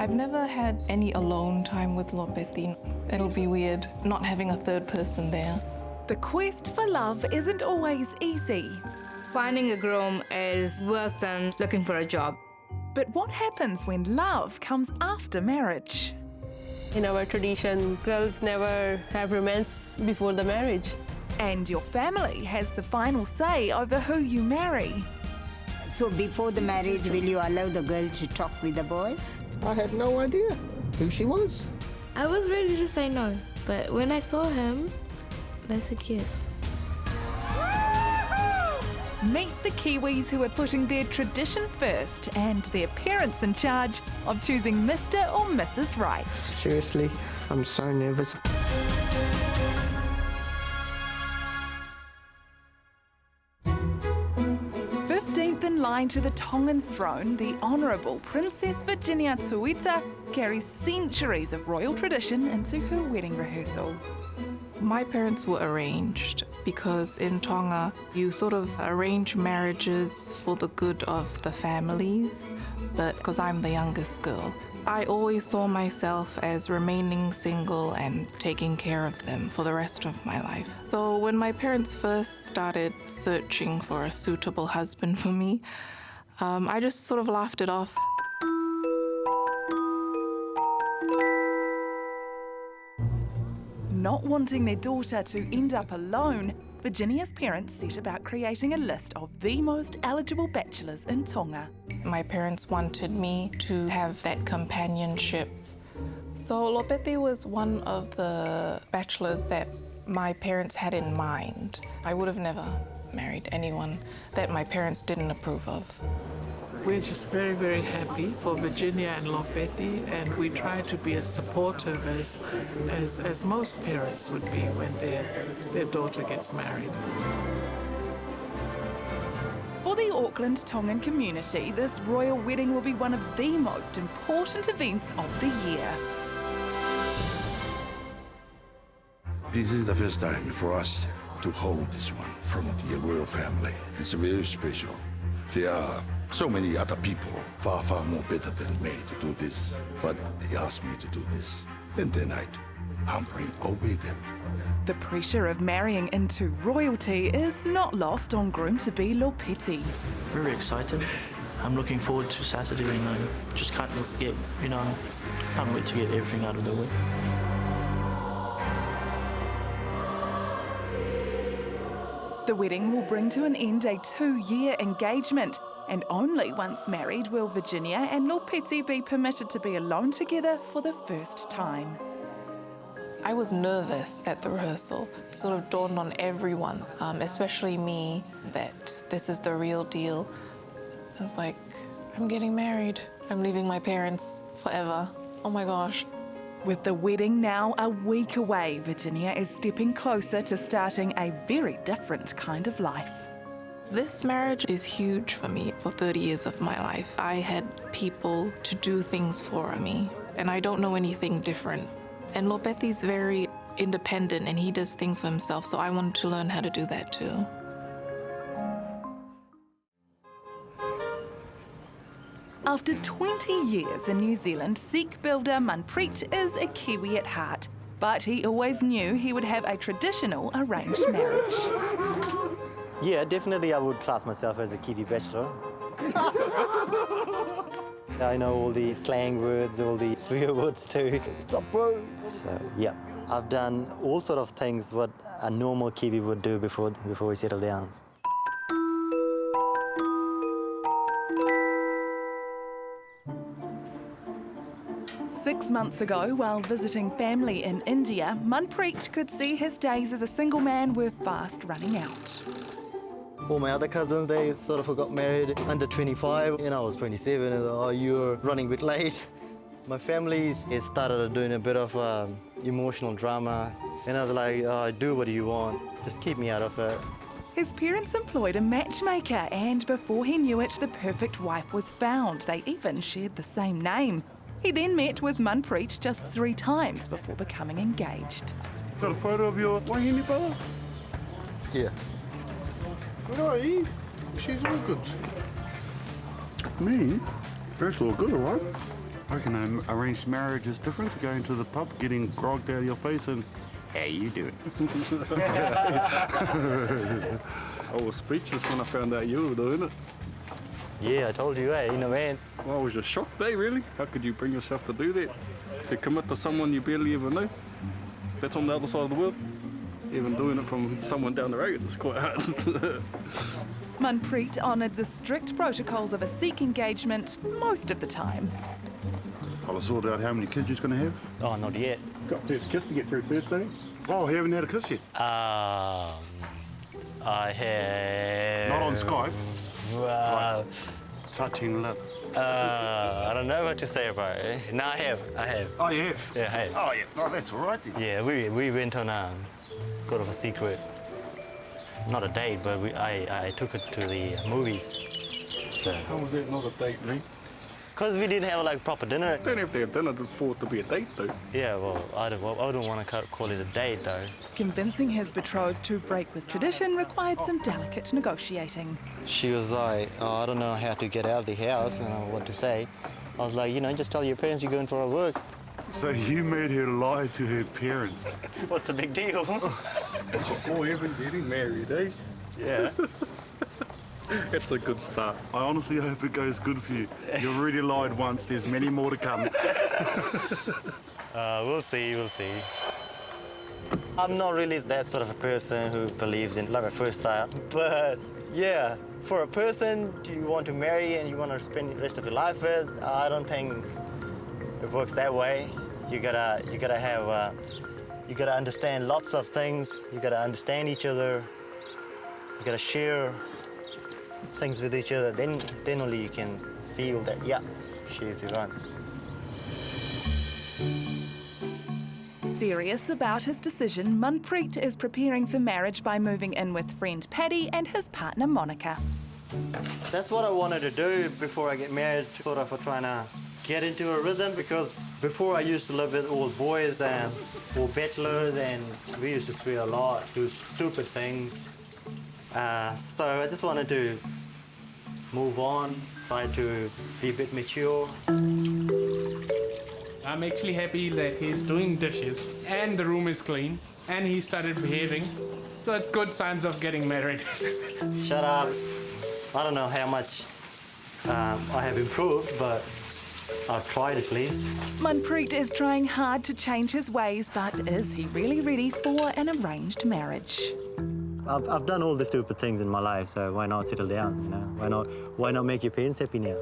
I've never had any alone time with Lopeti. It'll be weird not having a third person there. The quest for love isn't always easy. Finding a groom is worse than looking for a job. But what happens when love comes after marriage? In our tradition, girls never have romance before the marriage. And your family has the final say over who you marry. So before the marriage, will you allow the girl to talk with the boy? I had no idea who she was. I was ready to say no, but when I saw him, I said yes. Meet the Kiwis who are putting their tradition first and their parents in charge of choosing Mr. or Mrs. Right. Seriously, I'm so nervous. 15th in line to the Tongan throne, the Honourable Princess Virginia Tuita carries centuries of royal tradition into her wedding rehearsal. My parents were arranged because in Tonga, you sort of arrange marriages for the good of the families, but because I'm the youngest girl, I always saw myself as remaining single and taking care of them for the rest of my life. So when my parents first started searching for a suitable husband for me, I just sort of laughed it off. Not wanting their daughter to end up alone, Virginia's parents set about creating a list of the most eligible bachelors in Tonga. My parents wanted me to have that companionship. So Lopeti was one of the bachelors that my parents had in mind. I would have never married anyone that my parents didn't approve of. We're just very, very happy for Virginia and Lopeti, and we try to be as supportive as most parents would be when their daughter gets married. For the Auckland Tongan community, this royal wedding will be one of the most important events of the year. This is the first time for us to hold this one from the royal family. It's very special. There are so many other people far, far more better than me to do this, but they asked me to do this, and then I do. Humbly obey them. The pressure of marrying into royalty is not lost on groom-to-be Lopeti. Very excited. I'm looking forward to Saturday, and I just can't wait to get everything out of the way. The wedding will bring to an end a 2-year engagement, and only once married will Virginia and Lopeti be permitted to be alone together for the first time. I was nervous at the rehearsal. It sort of dawned on everyone, especially me, that this is the real deal. I was like, I'm getting married. I'm leaving my parents forever. Oh my gosh. With the wedding now a week away, Virginia is stepping closer to starting a very different kind of life. This marriage is huge for me. For 30 years of my life, I had people to do things for me, and I don't know anything different. And Lopeti's very independent, and he does things for himself, so I wanted to learn how to do that too. After 20 years in New Zealand, Sikh builder Manpreet is a Kiwi at heart, but he always knew he would have a traditional arranged marriage. Yeah, definitely I would class myself as a Kiwi bachelor. I know all the slang words, all the swear words too. What's up, bro? So, yeah, I've done all sort of things what a normal Kiwi would do before we settle down. Six months ago, while visiting family in India, Manpreet could see his days as a single man were fast running out. All my other cousins, they sort of got married under 25, and I was 27, and oh, you're running a bit late. My family started doing a bit of emotional drama, and I was like, oh, do what you want, just keep me out of it. His parents employed a matchmaker, and before he knew it, the perfect wife was found. They even shared the same name. He then met with Manpreet just 3 times before becoming engaged. Got a photo of your wahine, brother? Yeah. Good are you? She's all good. Me? That's all good, all right? I reckon an arranged marriage is different to going to the pub, getting grogged out of your face and how you do it. I was speechless when I found out you were doing it. Yeah, I told you, in a van. Well, I was just shocked, really? How could you bring yourself to do that? To commit to someone you barely ever knew? That's on the other side of the world. Even doing it from someone down the road is quite hard. Manpreet honoured the strict protocols of a Sikh engagement most of the time. Fella sorted out how many kids he's going to have? Oh, not yet. Got first kiss to get through first, eh? Oh, you haven't had a kiss yet? I have... Not on Skype? Well, touching lip. I don't know what to say about it. No, I have. Oh, you have? Yeah, I have. Oh, yeah. Oh, that's all right then. Yeah, we went on a sort of a secret, not a date, but I took it to the movies. So. How was that not a date, mate? Because we didn't have like proper dinner. Don't have to have dinner for it to be a date, though. Yeah, well, I don't want to call it a date, though. Convincing his betrothed to break with tradition required some delicate negotiating. She was like, oh, I don't know how to get out of the house, I don't know what to say. I was like, just tell your parents you're going for a work. So you made her lie to her parents? What's the big deal? Before even getting married, eh? Yeah. It's a good start. I honestly hope it goes good for you. You already lied once, there's many more to come. We'll see. I'm not really that sort of a person who believes in love at first sight, but yeah, for a person you want to marry and you want to spend the rest of your life with, I don't think it works that way. You gotta understand lots of things. You gotta understand each other. You gotta share things with each other. Then only you can feel that, yeah, she's the one. Serious about his decision, Manpreet is preparing for marriage by moving in with friend Paddy and his partner Monica. That's what I wanted to do before I get married, sort of for trying to get into a rhythm, because before I used to live with all boys and all bachelors, and we used to swear a lot, do stupid things. So I just wanted to move on, try to be a bit mature. I'm actually happy that he's doing dishes and the room is clean and he started behaving. So it's good signs of getting married. Shut up. I don't know how much I have improved, but I've tried at least. Manpreet is trying hard to change his ways, but is he really ready for an arranged marriage? I've done all the stupid things in my life, so why not settle down, Why not make your parents happy now?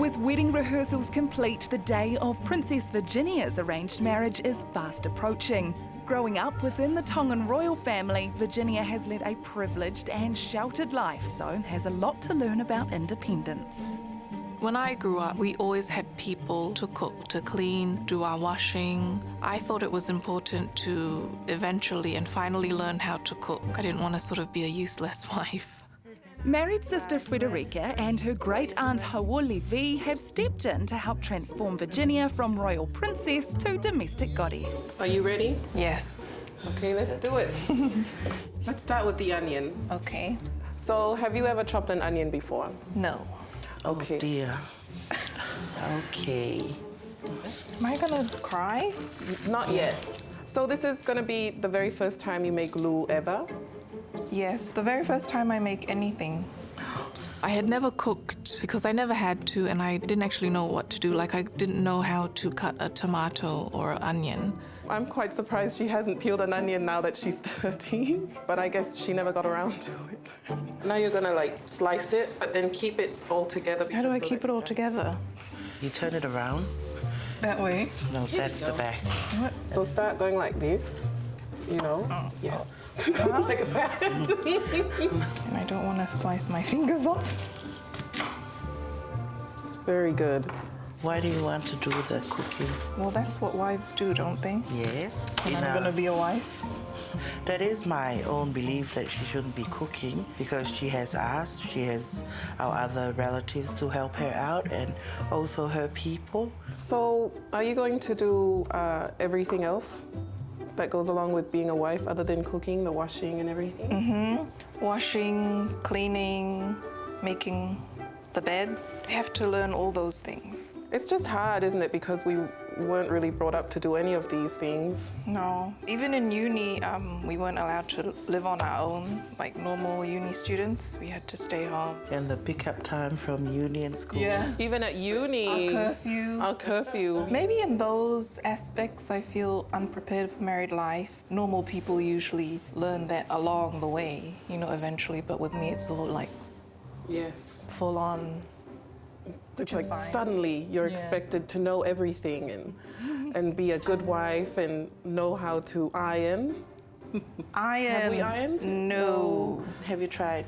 With wedding rehearsals complete, the day of Princess Virginia's arranged marriage is fast approaching. Growing up within the Tongan royal family, Virginia has led a privileged and sheltered life, so has a lot to learn about independence. When I grew up, we always had people to cook, to clean, do our washing. I thought it was important to eventually and finally learn how to cook. I didn't want to sort of be a useless wife. Married sister Frederica and her great-aunt Hawoli V have stepped in to help transform Virginia from royal princess to domestic goddess. Are you ready? Yes. Okay, let's do it. Let's start with the onion. Okay. So, have you ever chopped an onion before? No. Okay. Oh dear. Okay. Am I gonna cry? Not yet. So this is gonna be the very first time you make glue ever? Yes, the very first time I make anything. I had never cooked because I never had to, and I didn't actually know what to do. Like, I didn't know how to cut a tomato or an onion. I'm quite surprised she hasn't peeled an onion now that she's 13, but I guess she never got around to it. Now you're gonna slice it, but then keep it all together. How do I keep it all together? You turn it around. That way? No, that's the back. What? So start going like this, Oh. Yeah. Like that. And I don't want to slice my fingers off. Very good. Why do you want to do the cooking? Well, that's what wives do, don't they? Yes. And I'm going to be a wife? That is my own belief that she shouldn't be cooking because she has us, she has our other relatives to help her out and also her people. So are you going to do everything else that goes along with being a wife other than cooking, the washing and everything? Mm-hmm. Washing, cleaning, making the bed. You have to learn all those things. It's just hard, isn't it? Because we weren't really brought up to do any of these things. No. Even in uni, we weren't allowed to live on our own, like normal uni students. We had to stay home. And the pickup time from uni and school. Yeah. Even at uni. Our curfew. Maybe in those aspects, I feel unprepared for married life. Normal people usually learn that along the way, you know, eventually. But with me, it's all like, yes, full on. It's like suddenly you're expected to know everything and be a good wife and know how to iron. Iron? Have we ironed? No. Have you tried?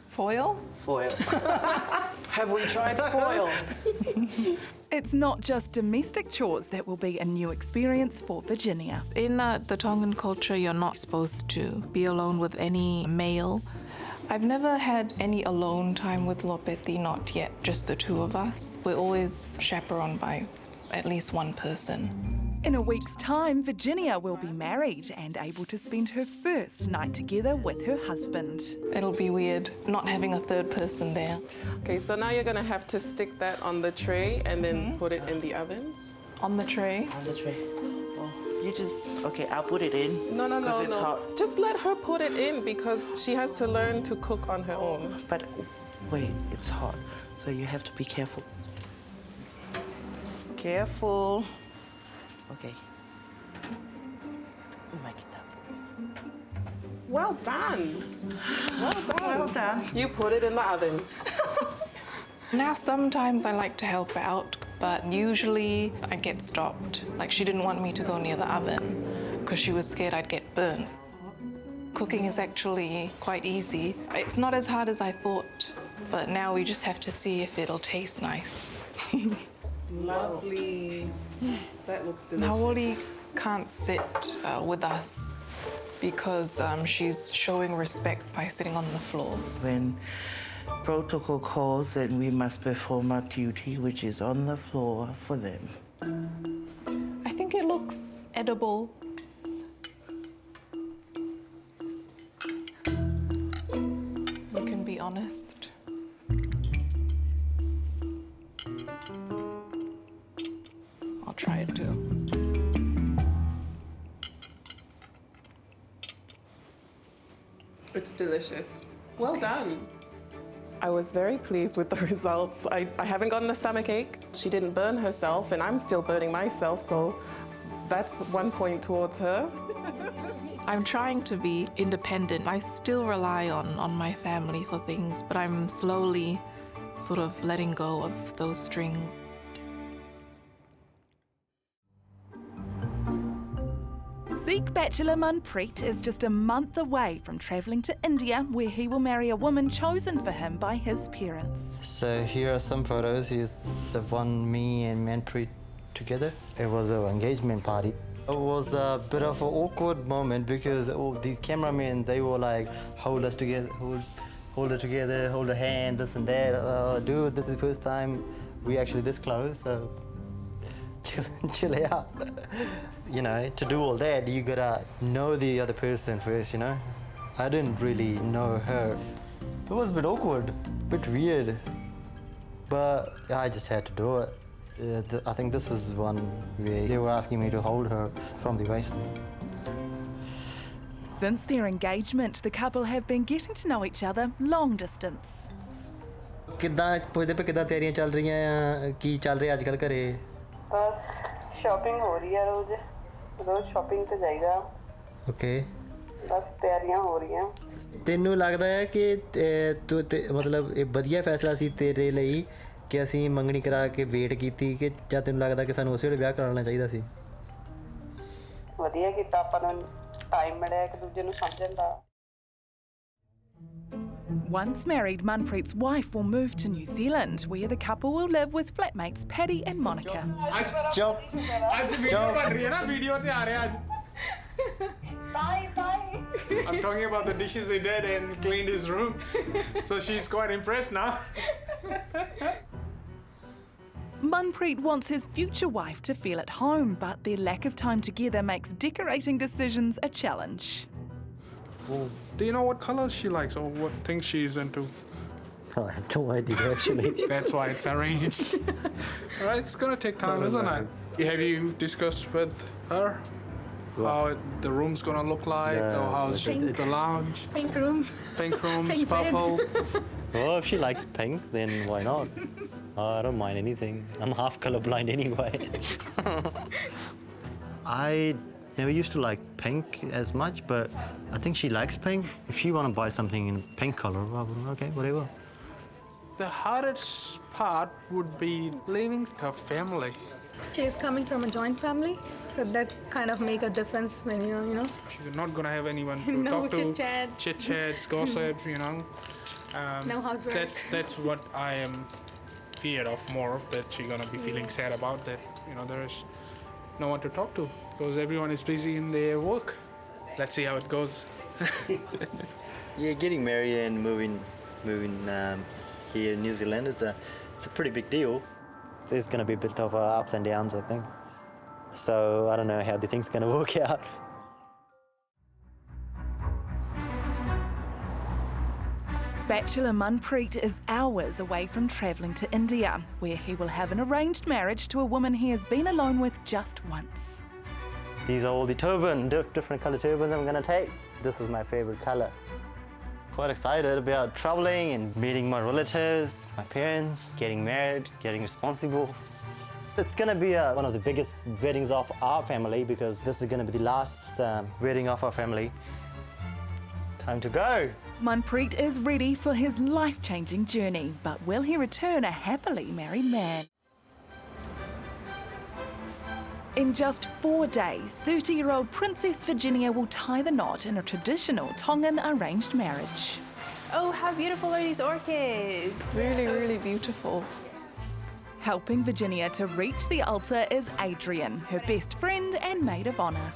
Foil? Foil. Have we tried foil? It's not just domestic chores that will be a new experience for Virginia. In the Tongan culture, you're not supposed to be alone with any male. I've never had any alone time with Lopeti, not yet, just the two of us. We're always chaperoned by at least one person. In a week's time, Virginia will be married and able to spend her first night together with her husband. It'll be weird not having a third person there. Okay, so now you're gonna have to stick that on the tray and then put it in the oven. On the tray? On the tray. You just, okay, I'll put it in. No, because it's hot. Just let her put it in because she has to learn to cook on her own. But wait, it's hot, so you have to be careful. Careful. Okay. Make it up. Well done. Well done. Well done. You put it in the oven. Now, sometimes I like to help out, but usually I get stopped. Like, she didn't want me to go near the oven because she was scared I'd get burnt. Cooking is actually quite easy. It's not as hard as I thought, but now we just have to see if it'll taste nice. Lovely. That looks delicious. Nawoli can't sit with us because she's showing respect by sitting on the floor. When protocol calls, then we must perform our duty, which is on the floor for them. I think it looks edible. You can be honest. I'll try it too. It's delicious. Well done. I was very pleased with the results. I haven't gotten a stomachache. She didn't burn herself, and I'm still burning myself, so that's 1 point towards her. I'm trying to be independent. I still rely on my family for things, but I'm slowly sort of letting go of those strings. Sikh bachelor Manpreet is just a month away from travelling to India, where he will marry a woman chosen for him by his parents. So here are some photos. Here's the one me and Manpreet together. It was an engagement party. It was a bit of an awkward moment because all these cameramen, they were like, hold us together, hold it together, hold her hand, this and that. Dude, this is the first time we actually this close, so chill out. You know, to do all that, you gotta know the other person first, you know? I didn't really know her. It was a bit awkward, a bit weird, but I just had to do it. I think this is one where they were asking me to hold her from the waist. Since their engagement, the couple have been getting to know each other long distance. कितना पुछदे पे कितना तैयारियां चल रही हैं की चल रही आजकल घरे बस शॉपिंग हो रही है रोज शॉपिंग ਤੇ ਜਾਈਦਾ ओके बस तैयारियां हो रही हैं ਤੈਨੂੰ ਲੱਗਦਾ ਹੈ ਕਿ ਤੂੰ ਮਤਲਬ ਇਹ ਵਧੀਆ ਫੈਸਲਾ ਸੀ ਤੇਰੇ ਲਈ ਕਿ ਅਸੀਂ ਮੰਗਣੀ ਕਰਾ ਕੇ ਵੇਟ ਕੀਤੀ ਕਿ ਜਾਂ ਤੈਨੂੰ ਲੱਗਦਾ ਕਿ ਸਾਨੂੰ ਉਸੇ ਵੇਲੇ ਵਿਆਹ ਕਰਾਉਣਾ ਚਾਹੀਦਾ ਸੀ ਵਧੀਆ ਕੀਤਾ ਆਪਾਂ ਨੂੰ ਟਾਈਮ ਮਿਲਿਆ ਇੱਕ ਦੂਜੇ ਨੂੰ ਸਮਝਣ ਦਾ Once married, Manpreet's wife will move to New Zealand, where the couple will live with flatmates Paddy and Monica. I'm talking about the dishes they did and cleaned his room. So she's quite impressed now. Manpreet wants his future wife to feel at home, but their lack of time together makes decorating decisions a challenge. Do you know what colors she likes or what things she's into? I have no idea, actually. That's why it's arranged. All right, it's gonna take time, isn't it? Have you discussed with her how the room's gonna look like, or how's the lounge? Pink rooms. Pink rooms, Pink bed. purple. Well, if she likes pink, then why not? I don't mind anything. I'm half colorblind anyway. I never used to like pink as much, but I think she likes pink. If you want to buy something in pink color, well, okay, whatever. The hardest part would be leaving her family. She's coming from a joint family, so that kind of make a difference when you know. She's not gonna have anyone to No talk to. chit-chats. Chit-chats, gossip, No housework. That's what I am feared of more, that she's gonna be feeling sad about that. There is no one to talk to because everyone is busy in their work. Let's see how it goes. Yeah, getting married and moving here in New Zealand it's a pretty big deal. There's going to be a bit of ups and downs, I think. So I don't know how the thing's going to work out. Bachelor Manpreet is hours away from travelling to India, where he will have an arranged marriage to a woman he has been alone with just once. These are all the different colour turbans I'm going to take. This is my favourite colour. Quite excited about travelling and meeting my relatives, my parents, getting married, getting responsible. It's going to be one of the biggest weddings of our family because this is going to be the last wedding of our family. Time to go. Manpreet is ready for his life-changing journey, but will he return a happily married man? In just 4 days, 30-year-old Princess Virginia will tie the knot in a traditional Tongan arranged marriage. Oh, how beautiful are these orchids? Really, really beautiful. Helping Virginia to reach the altar is Adrian, her best friend and maid of honour.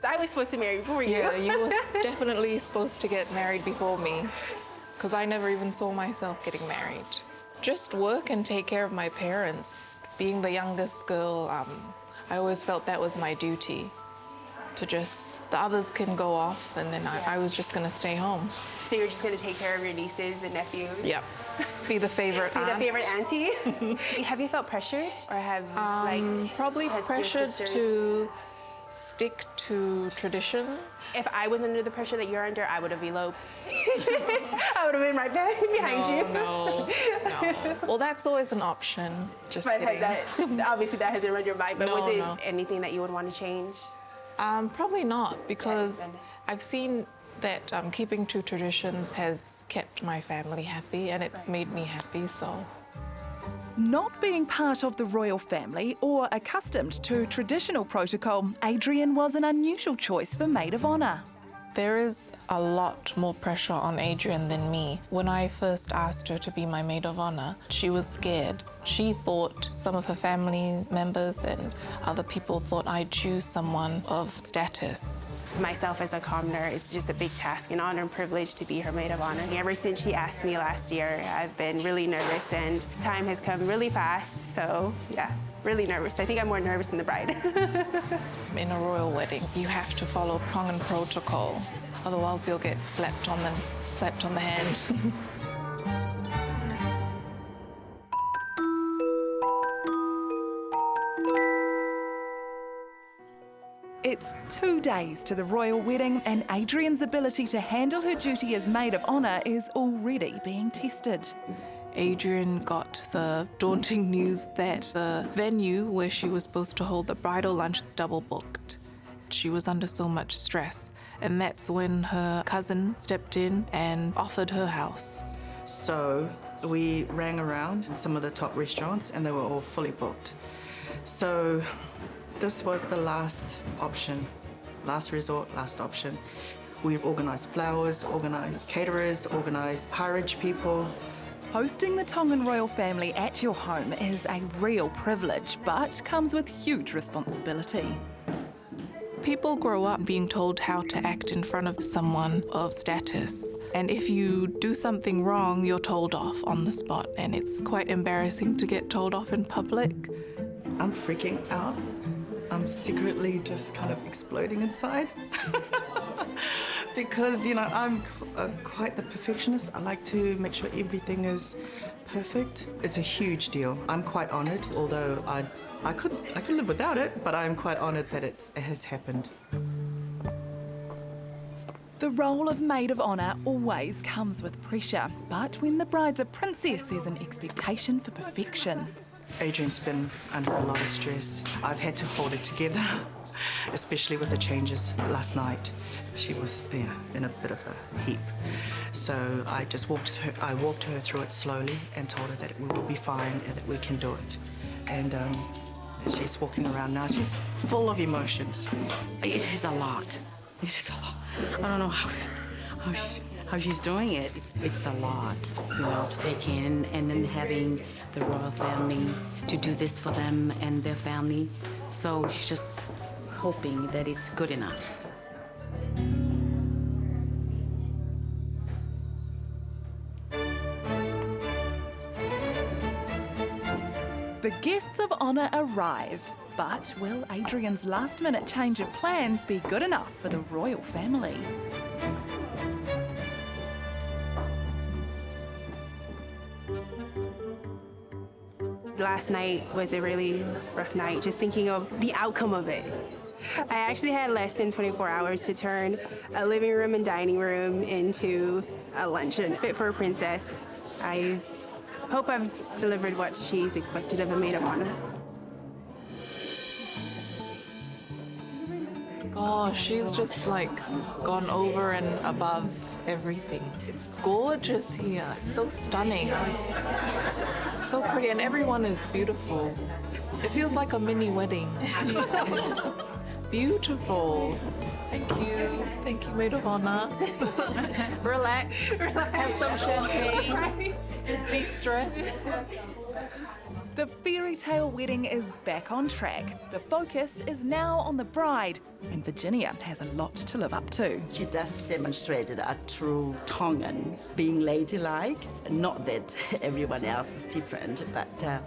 I was supposed to marry before you. Yeah, you were definitely supposed to get married before me, because I never even saw myself getting married. Just work and take care of my parents. Being the youngest girl, I always felt that was my duty. The others can go off, and then I was just going to stay home. So you're just going to take care of your nieces and nephews? Yep. Be the favorite aunt. Be the favorite auntie? Have you felt pressured, or have probably pressured to stick to tradition. If I was under the pressure that you're under, I would have eloped. I would have been right back behind you. No. Well, that's always an option. Just but kidding. Obviously that hasn't run your mind, but No, was it no. anything that you would want to change? Probably not, because I've seen that keeping to traditions has kept my family happy, and it's made me happy, so. Not being part of the royal family or accustomed to traditional protocol, Adrian was an unusual choice for maid of honour. There is a lot more pressure on Adrian than me. When I first asked her to be my maid of honour, she was scared. She thought some of her family members and other people thought I'd choose someone of status. Myself as a commoner, it's just a big task, an honor and privilege to be her maid of honour. Ever since she asked me last year, I've been really nervous, and time has come really fast, so yeah, really nervous. I think I'm more nervous than the bride. In a royal wedding, you have to follow Tongan protocol, otherwise you'll get slapped on the hand. It's 2 days to the royal wedding, and Adrian's ability to handle her duty as maid of honour is already being tested. Adrian got the daunting news that the venue where she was supposed to hold the bridal lunch double booked. She was under so much stress, and that's when her cousin stepped in and offered her house. So we rang around in some of the top restaurants, and they were all fully booked. So this was the last option, last resort, last option. We organised flowers, organised caterers, organised hireage people. Hosting the Tongan royal family at your home is a real privilege, but comes with huge responsibility. People grow up being told how to act in front of someone of status. And if you do something wrong, you're told off on the spot. And it's quite embarrassing to get told off in public. I'm freaking out. I'm secretly just kind of exploding inside. because, you know, I'm quite the perfectionist. I like to make sure everything is perfect. It's a huge deal. I'm quite honoured, although I could live without it, but I'm quite honoured that it has happened. The role of maid of honour always comes with pressure, but when the bride's a princess, there's an expectation for perfection. Adrian's been under a lot of stress. I've had to hold it together, especially with the changes last night. She was in a bit of a heap. So I just walked her through it slowly and told her that we will be fine and that we can do it. And she's walking around now. She's full of emotions. It is a lot. It is a lot. I don't know how she's doing it. It's a lot, you know, to take in, and then having the royal family to do this for them and their family. So she's just hoping that it's good enough. The guests of honour arrive, but will Adrian's last-minute change of plans be good enough for the royal family? Last night was a really rough night, just thinking of the outcome of it. I actually had less than 24 hours to turn a living room and dining room into a luncheon fit for a princess. I hope I've delivered what she's expected of a maid of honor. Oh, she's just like gone over and above everything. It's gorgeous here. It's so stunning. So pretty, and everyone is beautiful. It feels like a mini wedding. It's beautiful. Thank you, Maid of Honor. Relax, have some champagne, de-stress. The fairy tale wedding is back on track. The focus is now on the bride, and Virginia has a lot to live up to. She just demonstrated a true Tongan, being ladylike. Not that everyone else is different, but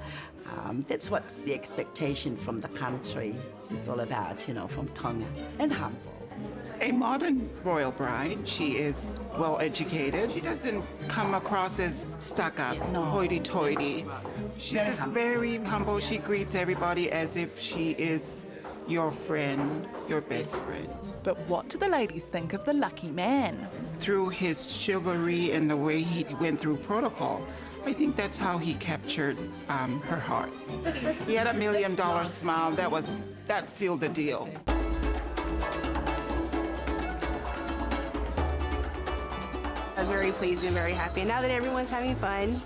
that's what's the expectation from the country is all about, you know, from Tonga, and humble. A modern royal bride. She is well educated. She doesn't come across as stuck up, hoity-toity. She's just very humble. She greets everybody as if she is your friend, your best friend. But what do the ladies think of the lucky man? Through his chivalry and the way he went through protocol, I think that's how he captured her heart. He had $1 million smile. That sealed the deal. I was very pleased and very happy. And now that everyone's having fun,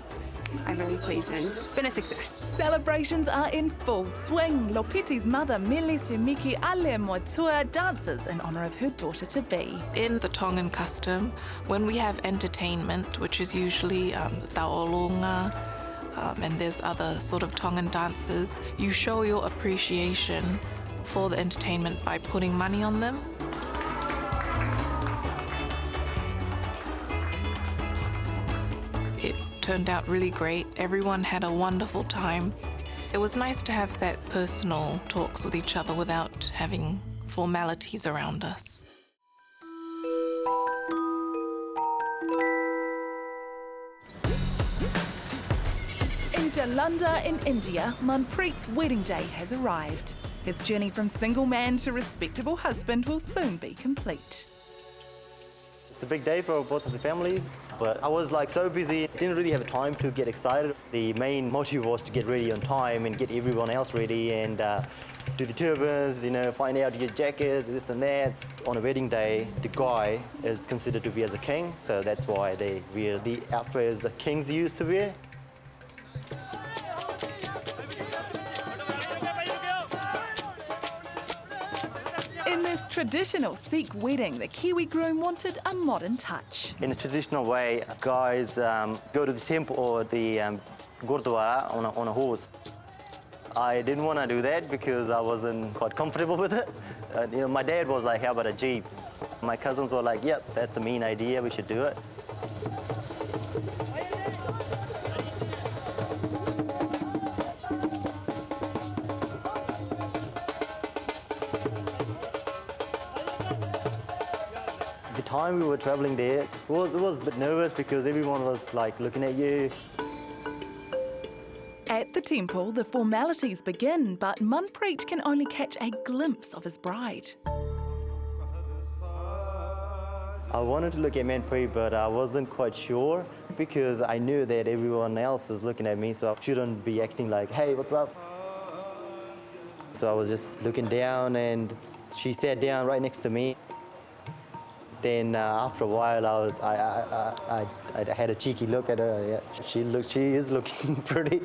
I'm very pleased and it's been a success. Celebrations are in full swing. Lopeti's mother, Miki Ale Motua, dances in honour of her daughter-to-be. In the Tongan custom, when we have entertainment, which is usually taolonga, and there's other sort of Tongan dances, you show your appreciation for the entertainment by putting money on them. It turned out really great. Everyone had a wonderful time. It was nice to have that personal talks with each other without having formalities around us. In Jalandhar in India, Manpreet's wedding day has arrived. His journey from single man to respectable husband will soon be complete. It's a big day for both of the families, but I was like so busy, didn't really have time to get excited. The main motive was to get ready on time and get everyone else ready and do the turbans, you know, find out to get jackets, this and that. On a wedding day, the guy is considered to be as a king, so that's why they wear the outfits the kings used to wear. In this traditional Sikh wedding, the Kiwi groom wanted a modern touch. In a traditional way, guys go to the temple or the gurdwara on a horse. I didn't want to do that because I wasn't quite comfortable with it. You know, my dad was like, how about a jeep? My cousins were like, yep, that's a mean idea, we should do it. The time we were traveling there, it was a bit nervous because everyone was like looking at you. At the temple, the formalities begin, but Manpreet can only catch a glimpse of his bride. I wanted to look at Manpreet, but I wasn't quite sure because I knew that everyone else was looking at me, so I shouldn't be acting like, hey, what's up? So I was just looking down, and she sat down right next to me. Then after a while, I had a cheeky look at her. Yeah, she is looking pretty.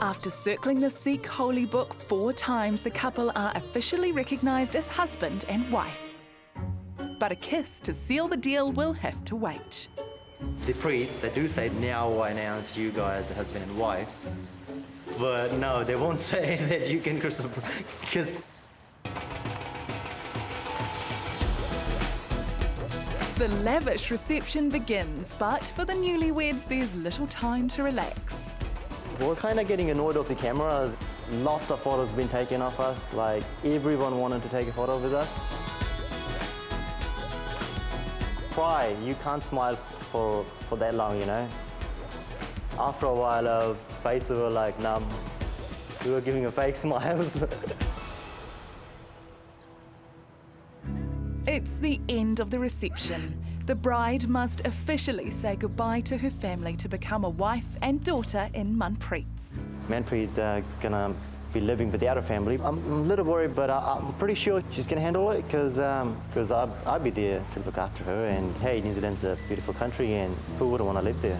After circling the Sikh holy book 4 times, the couple are officially recognised as husband and wife. But a kiss to seal the deal will have to wait. The priests, they do say, now I announce you guys as husband and wife. But no, they won't say that you can kiss. The lavish reception begins, but for the newlyweds, there's little time to relax. I was kind of getting annoyed of the cameras. Lots of photos been taken of us. Like, everyone wanted to take a photo with us. Try, you can't smile for that long, you know. After a while, our faces were like numb. We were giving a fake smiles. It's the end of the reception. The bride must officially say goodbye to her family to become a wife and daughter in Manpreet's. Manpreet gonna be living without her family. I'm a little worried, but I'm pretty sure she's gonna handle it because I'll be there to look after her. And hey, New Zealand's a beautiful country, and who wouldn't want to live there?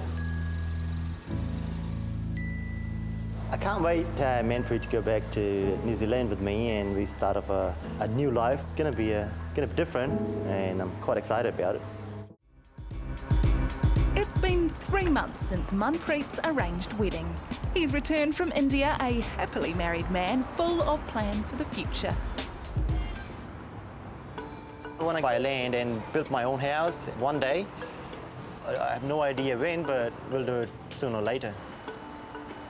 I can't wait Manpreet to go back to New Zealand with me and we start off a new life. It's gonna be different, and I'm quite excited about it. It's been 3 months since Manpreet's arranged wedding. He's returned from India a happily married man full of plans for the future. I want to buy land and build my own house one day. I have no idea when, but we'll do it sooner or later.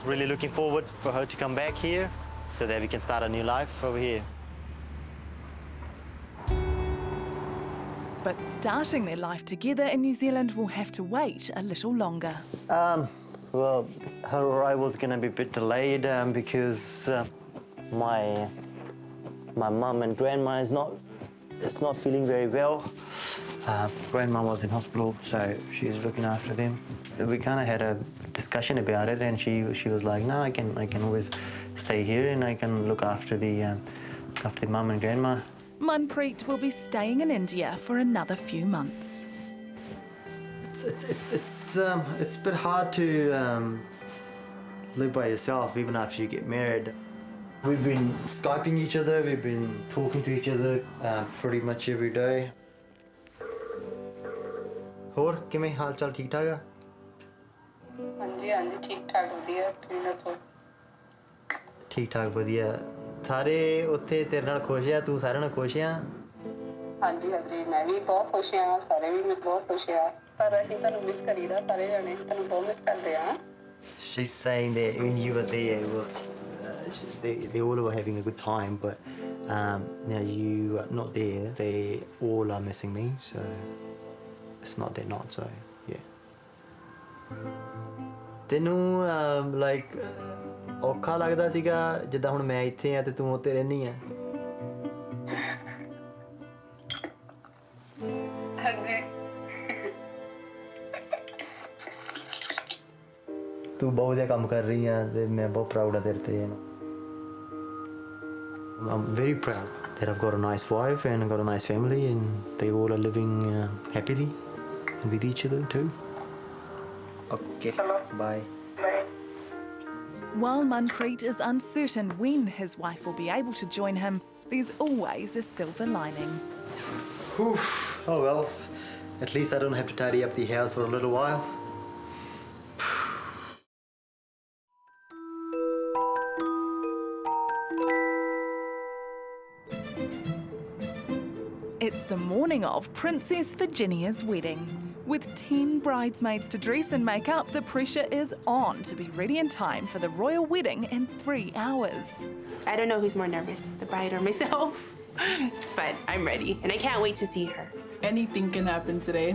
Really looking forward for her to come back here so that we can start a new life over here. But starting their life together in New Zealand will have to wait a little longer. Well, her arrival's going to be a bit delayed because my mum and grandma is not feeling very well. Grandma was in hospital, so she's looking after them. We kind of had a discussion about it, and she was like, "No, I can always stay here, and I can look after the mum and grandma." Manpreet will be staying in India for another few months. It's a bit hard to live by yourself even after you get married. We've been Skyping each other, we've been talking to each other pretty much every day. ਹੋਰ ਕਿਵੇਂ ਹਾਲ ਚਾਲ ਠੀਕ ਠਾਕ ਆ? ਹਾਂਜੀ ਹਾਂਜੀ ਠੀਕ ਠਾਕ ਵਧੀਆ ਤੁਸੀਂ ਦੱਸੋ? ਠੀਕ ਠਾਕ ਵਧੀਆ ਸਾਰੇ ਉੱਥੇ ਤੇਰੇ ਨਾਲ ਖੁਸ਼ ਆ ਤੂੰ ਸਾਰਿਆਂ ਨਾਲ ਖੁਸ਼ ਆ? ਹਾਂਜੀ ਹਾਂਜੀ ਮੈਂ ਵੀ ਬਹੁਤ ਖੁਸ਼ ਹਾਂ ਸਾਰੇ ਵੀ ਮੈਨੂੰ ਬਹੁਤ ਖੁਸ਼ ਆ ਪਰ ਅਸੀਂ ਤੁਹਾਨੂੰ ਮਿਸ ਕਰੀਦਾ ਸਾਰੇ ਜਾਣੇ ਤੁਹਾਨੂੰ ਬਹੁਤ ਮਿਸ ਕਰਦੇ ਆ. She's saying that when you were there, they all were having a good time, but now you are not there. They all are missing me, so it's not they're not. So yeah. ਤੈਨੂੰ like ਔਖਾ ਲੱਗਦਾ ਸੀਗਾ ਜਿੱਦਾਂ ਹੁਣ ਮੈਂ ਇੱਥੇ ਆ ਤੇ ਤੂੰ ਉੱਥੇ ਰਹਿੰਦੀ ਆ? ਹਾਂਜੀ. ਤੂੰ ਬਹੁਤ ਵਧੀਆ ਕੰਮ ਕਰ ਰਹੀ ਆ ਤੇ ਮੈਂ ਬਹੁਤ ਪ੍ਰਾਊਡ ਆ ਤੇਰੇ ਤੇ. I'm very proud that I've got a nice wife and I've got a nice family and they all are living happily and with each other too. Okay, bye. While Manpreet is uncertain when his wife will be able to join him, there's always a silver lining. Oof. Oh well, at least I don't have to tidy up the house for a little while. It's the morning of Princess Virginia's wedding. With 10 bridesmaids to dress and make up, the pressure is on to be ready in time for the royal wedding in 3 hours. I don't know who's more nervous, the bride or myself, but I'm ready and I can't wait to see her. Anything can happen today.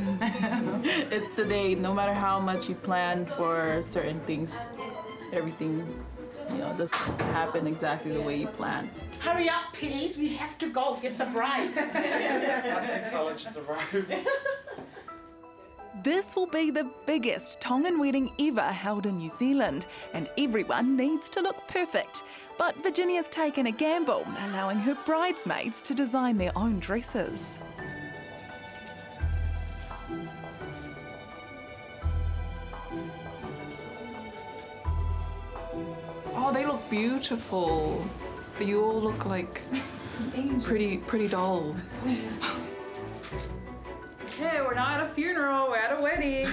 It's the day, no matter how much you plan for certain things, everything, doesn't happen exactly the way you plan. Hurry up, please. We have to go get the bride. This will be the biggest Tongan wedding ever held in New Zealand, and everyone needs to look perfect. But Virginia's taken a gamble, allowing her bridesmaids to design their own dresses. Oh, they look beautiful. You all look like pretty dolls. Hey, we're not at a funeral, we're at a wedding.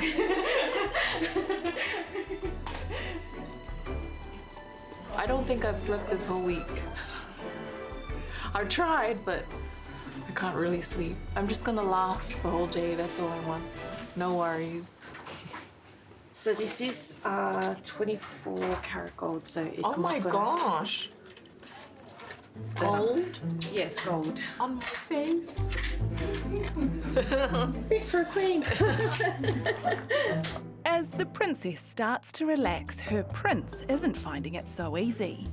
I don't think I've slept this whole week. I've tried, but I can't really sleep. I'm just gonna laugh the whole day, that's all I want. No worries. So this is 24 karat gold, so it's Oh my gosh. Gold? Yes, gold. On my face. Fit for a queen. As the princess starts to relax, her prince isn't finding it so easy.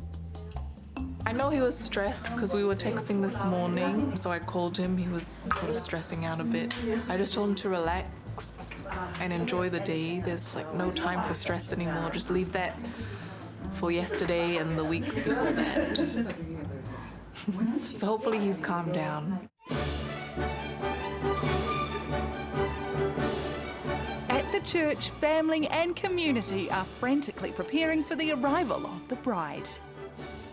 I know he was stressed because we were texting this morning, so I called him. He was sort of stressing out a bit. I just told him to relax and enjoy the day. There's like no time for stress anymore. Just leave that for yesterday and the weeks before that. So hopefully he's calmed down. At the church, family and community are frantically preparing for the arrival of the bride.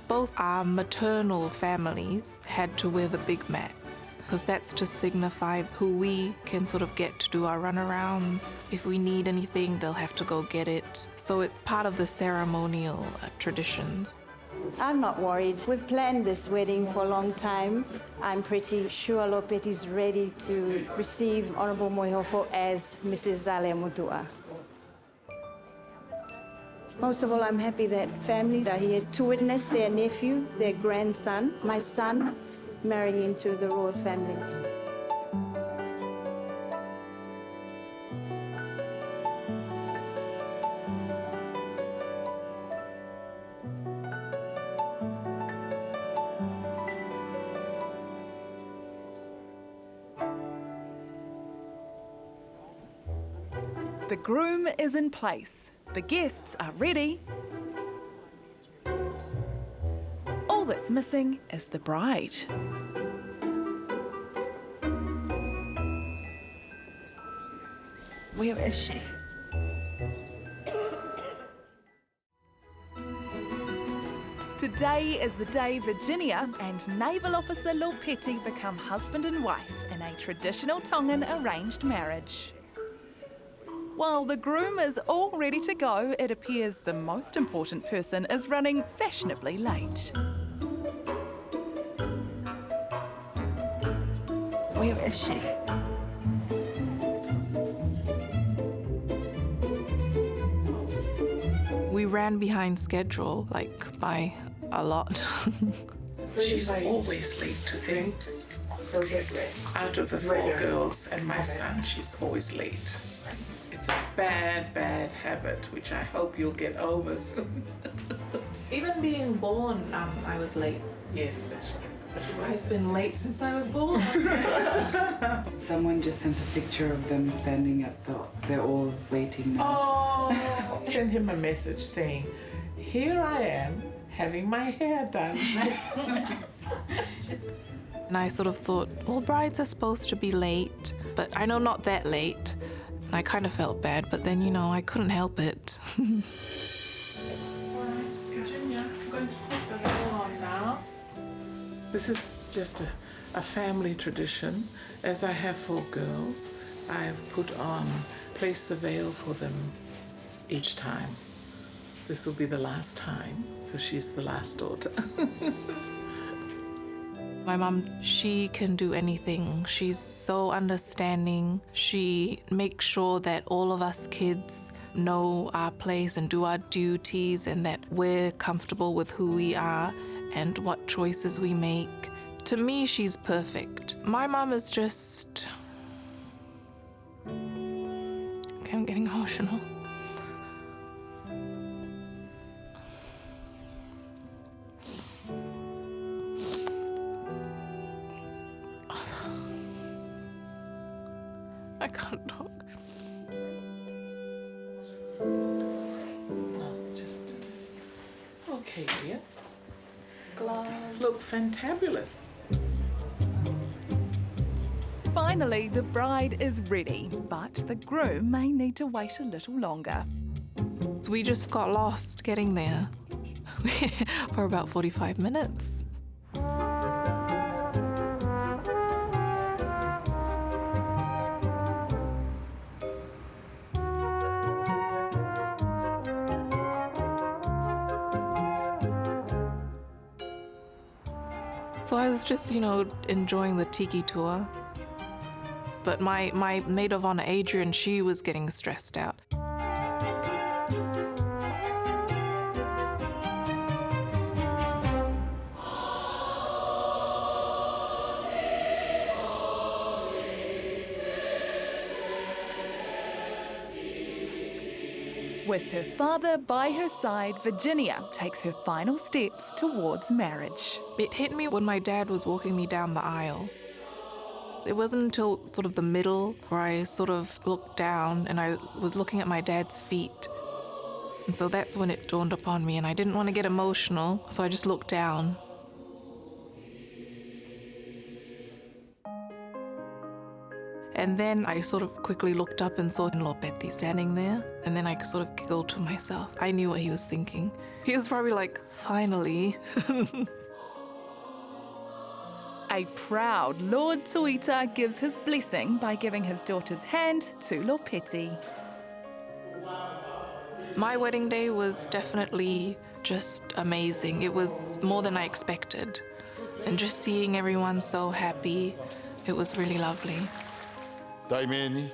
Both our maternal families had to wear the big mats because that's to signify who we can sort of get to do our runarounds. If we need anything, they'll have to go get it. So it's part of the ceremonial traditions. I'm not worried. We've planned this wedding for a long time. I'm pretty sure Lopeti's ready to receive Honourable Moihofo as Mrs. Zalea Mutua. Most of all, I'm happy that families are here to witness their nephew, their grandson, my son, marrying into the royal family. The groom is in place. The guests are ready. All that's missing is the bride. Where is she? Today is the day Virginia and Naval Officer Lopeti become husband and wife in a traditional Tongan arranged marriage. While the groom is all ready to go, it appears the most important person is running fashionably late. Where is she? We ran behind schedule, like by a lot. She's always late to things. Out of the 4 girls and my son, she's always late. It's a bad, bad habit, which I hope you'll get over soon. Even being born, I was late. Yes, that's right. I've been late since I was born. Someone just sent a picture of them standing at they're all waiting now. Oh, send him a message saying, here I am having my hair done. And I sort of thought, well, brides are supposed to be late, but I know not that late. And I kind of felt bad, but then, I couldn't help it. Virginia, I'm going to put the veil on now. This is just a family tradition. As I have 4 girls, I have placed the veil for them each time. This will be the last time, because she's the last daughter. My mum, she can do anything. She's so understanding. She makes sure that all of us kids know our place and do our duties and that we're comfortable with who we are and what choices we make. To me, she's perfect. My mum is just... Okay, I'm getting emotional. I can't talk. Just do this. Okay, dear. Gloves. Look fantabulous. Finally, the bride is ready, but the groom may need to wait a little longer. We just got lost getting there for about 45 minutes. So I was just, enjoying the tiki tour. But my maid of honor, Adrian, she was getting stressed out. With her father by her side, Virginia takes her final steps towards marriage. It hit me when my dad was walking me down the aisle. It wasn't until sort of the middle where I sort of looked down and I was looking at my dad's feet. And so that's when it dawned upon me, and I didn't want to get emotional, so I just looked down. And then I sort of quickly looked up and saw Lopeti standing there, and then I sort of giggled to myself. I knew what he was thinking. He was probably like, finally. A proud Lord Tuita gives his blessing by giving his daughter's hand to Lopeti. My wedding day was definitely just amazing. It was more than I expected. And just seeing everyone so happy, it was really lovely. Taimeni,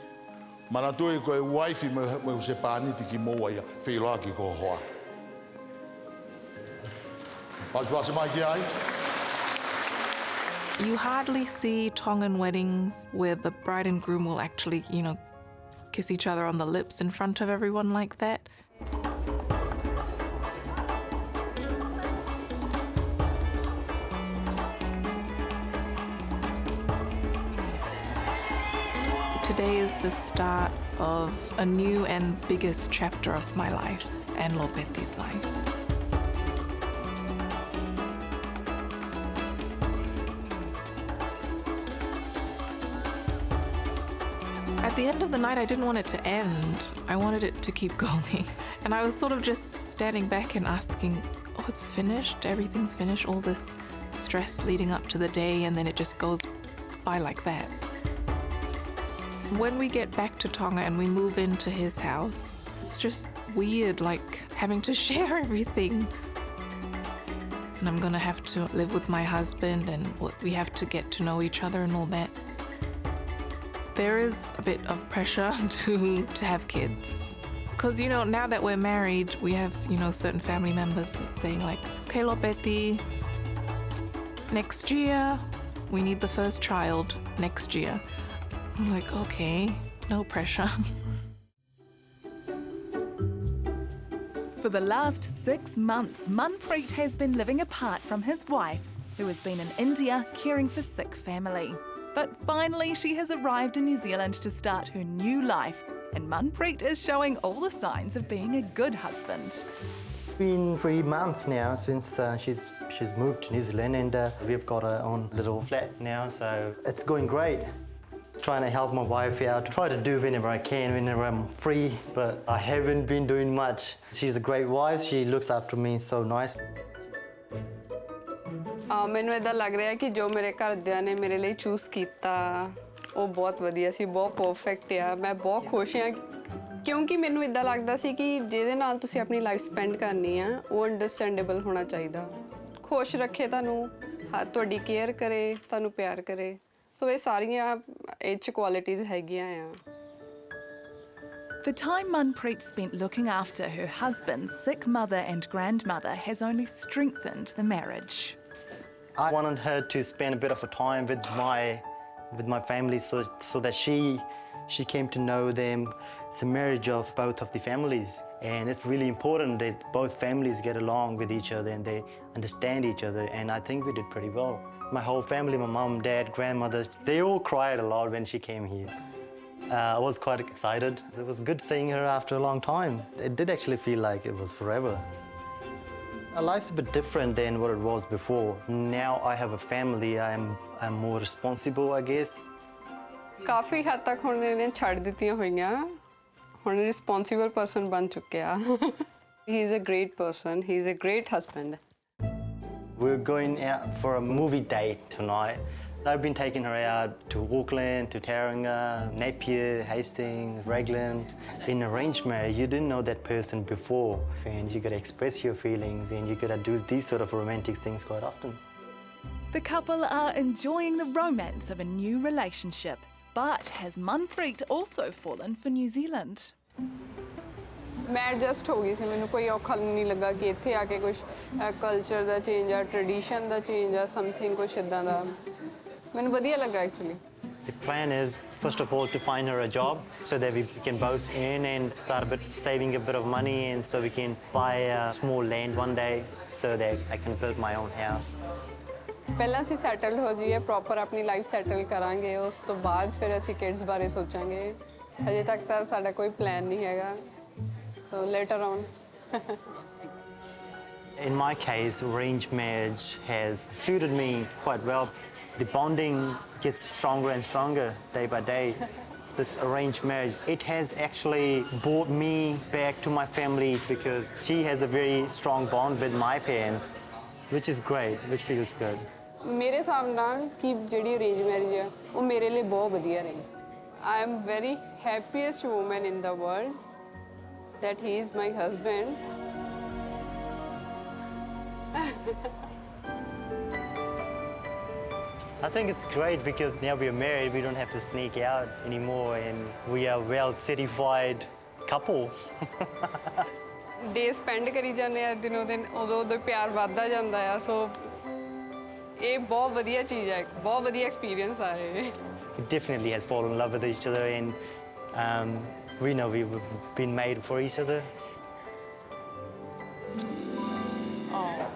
manatui koe waifi me se pani tiki moa ia whilaki ko hoa. Pasi mai ki ai? You hardly see Tongan weddings where the bride and groom will actually, kiss each other on the lips in front of everyone like that. Today is the start of a new and biggest chapter of my life and Lopeti's life. At the end of the night, I didn't want it to end. I wanted it to keep going. And I was sort of just standing back and asking, oh, it's finished? Everything's finished? All this stress leading up to the day, and then it just goes by like that. When we get back to Tonga and we move into his house, it's just weird, like having to share everything. And I'm gonna have to live with my husband, and we have to get to know each other and all that. There is a bit of pressure to have kids. Because, now that we're married, we have, certain family members saying like, okay, Lopeti, next year, we need the first child next year. I'm like, okay, no pressure. For the last 6 months, Manpreet has been living apart from his wife, who has been in India caring for sick family. But finally, she has arrived in New Zealand to start her new life, and Manpreet is showing all the signs of being a good husband. It's been 3 months now since she's moved to New Zealand, and we've got our own little flat now, so it's going great. Trying to help my wife out, try to do whenever I can, whenever I'm free, but I haven't been doing much. She's a great wife, she looks after me so nice. ਮੈਨੂੰ ਇਦਾਂ ਲੱਗ ਰਿਹਾ ਕਿ ਜੋ ਮੇਰੇ ਘਰਦਿਆਂ ਨੇ ਮੇਰੇ ਲਈ ਚੂਜ਼ ਕੀਤਾ ਉਹ ਬਹੁਤ ਵਧੀਆ ਸੀ, ਬਹੁਤ ਪਰਫੈਕਟ ਆ। ਮੈਂ ਬਹੁਤ ਖੁਸ਼ ਹਾਂ ਕਿਉਂਕਿ ਮੈਨੂੰ ਇਦਾਂ ਲੱਗਦਾ ਸੀ ਕਿ ਜਿਹਦੇ ਨਾਲ ਤੁਸੀਂ ਆਪਣੀ ਲਾਈਫ ਸਪੈਂਡ ਕਰਨੀ ਆ ਉਹ ਅੰਡਰਸਟੈਂਡੇਬਲ ਹੋਣਾ ਚਾਹੀਦਾ, ਖੁਸ਼ ਰੱਖੇ ਤੁਹਾਨੂੰ, ਹਾਂ ਤੁਹਾਡੀ ਕੇਅਰ ਕਰੇ ਤੁਹਾਨੂੰ ਪਿਆਰ ਕਰੇ ਸੋ ਇਹ ਸਾਰੀਆਂ ਇਹ 'ਚ ਕੁਆਲਿਟੀਜ਼ ਹੈਗੀਆਂ ਆ The time Manpreet spent looking after her husband, sick mother and grandmother has only strengthened the marriage. I wanted her to spend a bit of a time with my family so that she came to know them. It's a marriage of both of the families, and it's really important that both families get along with each other and they understand each other, and I think we did pretty well. My whole family, my mom, dad, grandmother, they all cried a lot when she came here. I was quite excited. It was good seeing her after a long time. It did actually feel like it was forever. Our life's a bit different than what it was before. Now I have a family, I'm more responsible, I guess. ਕਾਫੀ ਹੱਦ ਤੱਕ ਹੁਣ ਇਹਨੇ ਛੱਡ ਦਿੱਤੀਆਂ ਹੋਈਆਂ ਹੁਣ responsible person ਬਣ ਚੁੱਕਿਆ he is a great person he is a great husband We're going out for a movie date tonight. I've been taking her out to Auckland, to Tauranga, Napier, Hastings, Raglan. In arranged marriage, you didn't know that person before, and you got to express your feelings, and you got to do these sort of romantic things quite often. The couple are enjoying the romance of a new relationship. But has Manpreet also fallen for New Zealand? ਮੈਂ adjust ਹੋ ਗਈ ਸੀ ਮੈਨੂੰ ਕੋਈ ਔਖਾ ਨਹੀਂ ਲੱਗਾ ਕਿ ਇੱਥੇ ਆ ਕੇ ਕੁਝ ਕਲਚਰ ਦਾ ਚੇਂਜ ਆ ਟ੍ਰੈਡੀਸ਼ਨ ਦਾ ਚੇਂਜ ਆ ਸਮਥਿੰਗ ਕੁਝ ਇਦਾਂ ਦਾ ਮੈਨੂੰ ਵਧੀਆ ਲੱਗਾ actually The plan is, first of all, to find her a job so that we can both earn and start saving a bit of money, and so we can buy a small land one day so that I can build my own house. ਪਹਿਲਾਂ ਅਸੀਂ settled ਹੋ ਜਾਈਏ proper ਆਪਣੀ life settle ਕਰਾਂਗੇ ਉਸ ਤੋਂ ਬਾਅਦ ਫਿਰ ਅਸੀਂ ਕਿਡਸ ਬਾਰੇ ਸੋਚਾਂਗੇ ਹਜੇ ਤੱਕ ਤਾਂ ਸਾਡਾ ਕੋਈ ਪਲਾਨ ਨਹੀਂ ਹੈਗਾ so later on In my case, arranged marriage has suited me quite well. The bonding gets stronger and stronger day by day. This arranged marriage, it has actually brought me back to my family because she has a very strong bond with my parents, which is great, which feels good. ਮੇਰੇ ਹਿਸਾਬ ਨਾਲ ਕਿ ਜਿਹੜੀ arrange marriage ਹੈ ਉਹ ਮੇਰੇ ਲਈ ਬਹੁਤ ਵਧੀਆ ਰਹੀ I am very happiest woman in the world that he is my husband I think it's great because now we're married, we don't have to sneak out anymore, and we are a well-certified couple. Day spend ਕਰੀ ਜਾਂਦੇ ਆ ਦਿਨੋਂ ਦਿਨ ਉਦੋਂ ਉਦੋਂ ਪਿਆਰ ਵੱਧਦਾ ਜਾਂਦਾ ਆ ਸੋ ਇਹ ਬਹੁਤ ਵਧੀਆ ਚੀਜ਼ ਹੈ ਬਹੁਤ ਵਧੀਆ ਐਕਸਪੀਰੀਅੰਸ ਆ ਇਹ We definitely has fallen in love with each other, and we know we've been made for each other. Oh.